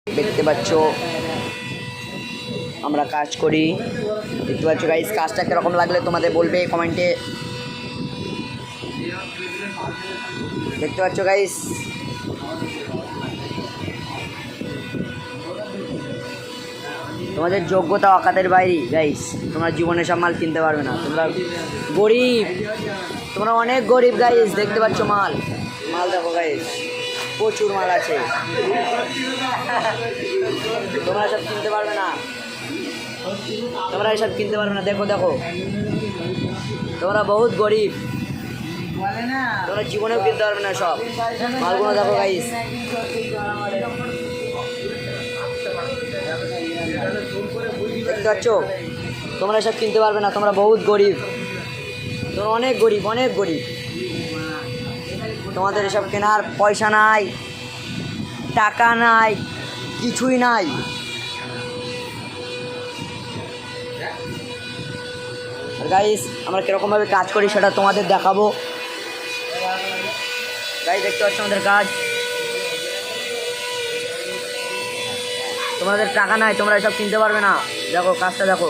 দেখতে পাচ্ছ আমরা কাজ করি, দেখতে পাচ্ছ গাইস। কাজটা কীরকম লাগলে তোমাদের বলবে কমেন্টে। দেখতে পাচ্ছ গাইস, তোমাদের যোগ্যতা অকাতের বাইরে গাইস। তোমরা জীবনে সব মাল কিনতে পারবে না, তোমরা গরিব, তোমরা অনেক গরিব গাইস। দেখতে পাচ্ছ মাল দেখো গাইস, প্রচুর মাল আছে, তোমরা এসব কিনতে পারবে না, তোমরা এসব কিনতে পারবে না। দেখো দেখো, তোমরা বহুত গরিব, তোমরা জীবনেও কিনতে পারবে না সব মালগুলো। দেখো গাইস, দেখতে পাচ্ছ তোমরা এসব কিনতে পারবে না, তোমরা বহুত গরিব, তোমরা অনেক গরিব, অনেক গরিব। তোমাদের এসব কেনার পয়সা নাই, টাকা নাই, কিছুই নাই। আর গাইস আমরা কীরকমভাবে কাজ করি সেটা তোমাদের দেখাবো। গাইস দেখতে পাচ্ছ আমাদের কাজ। তোমাদের টাকা নাই, তোমরা এসব কিনতে পারবে না। দেখো কাজটা দেখো,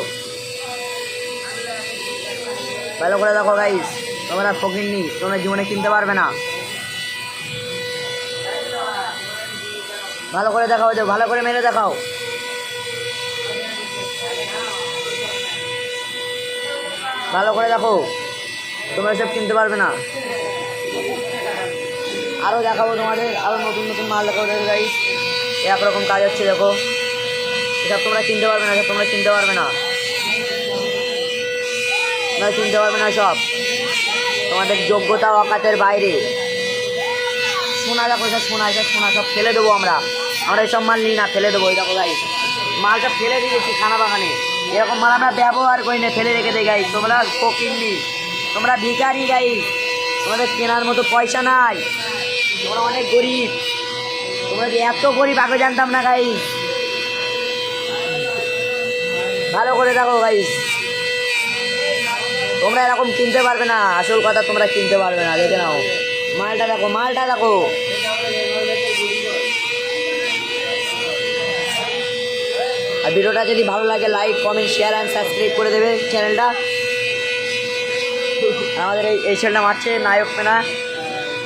ভালো করে দেখো গাইস। তোমরা ফকিরনি, তোমরা জীবনে কিনতে পারবে না। ভালো করে দেখাও, ভালো করে মেরে দেখাও। ভালো করে দেখো, তোমরা সব কিনতে পারবে না। আরও দেখাবো তোমাদের, আরও নতুন নতুন মাল দেখাবো গাইস। একরকম কাজ হচ্ছে দেখো, এসব তোমরা কিনতে পারবে না, এসব তোমরা কিনতে পারবে না, তোমরা কিনতে পারবে না সব। তোমাদের যোগ্যতা অকাতের বাইরে। সোনা দেখো, এসব সোনা, এসব সোনা সব ফেলে দেবো আমরা এসব মাল নিই না, ফেলে দেবো। এই দেখো গাইস, মালটা ফেলে দিয়েছি খানা বাগানে। এরকম মাল আমরা ব্যবহার করি না, ফেলে রেখে দেয় গাইস। তোমরা ফকিরনি, তোমরা ভিখারি গাইস, তোমাদের কেনার মতো পয়সা নাই, তোমরা অনেক গরিব। তোমরা যে এত গরিব আগে জানতাম না গাইস। ভালো করে দেখো গাইস, তোমরা এরকম কিনতে পারবে না। আসল কথা, তোমরা কিনতে পারবে না। দেখে নাও মালটা দেখো, মালটা দেখো। আর ভিডিওটা যদি ভালো লাগে like, comment, share and subscribe করে দেবে চ্যানেলটা। আমাদের এই ছেলেটা মারছে নায়ক মেনা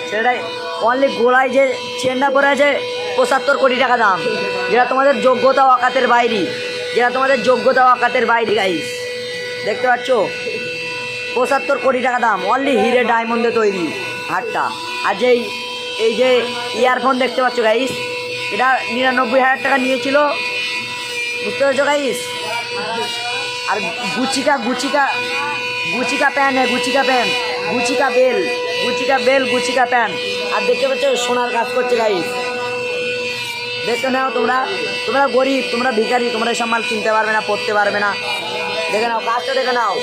ছেলেটাই। অনলি গোলায় যে চেনটা পরে আছে ৭৫ কোটি টাকা দাম, যেটা তোমাদের যোগ্যতা অকাতের বাইরে, যেটা তোমাদের যোগ্যতা অকাতের বাইরে গাইস। দেখতে পাচ্ছ ৭৫ কোটি টাকা দাম, অনলি হিরে ডায়মন্ডে তৈরি হারটা। আর এই যে ইয়ারফোন দেখতে পাচ্ছ গাইস, এটা ৯৯,০০০ টাকা নিয়েছিল, বুঝতে পারছো গাইস। আর গুচিকা প্যান্ট, গুচিকা প্যান্ট, গুচিকা প্যান্ট। আর দেখতে পাচ্ছ সোনার কাজ করছে গাইস। দেখতে নাও, তোমরা গরিব, তোমরা ভিখারি, তোমরা এসব মাল কিনতে পারবে না, পরতে পারবে না। দেখে নাও কাজটা, দেখে নাও।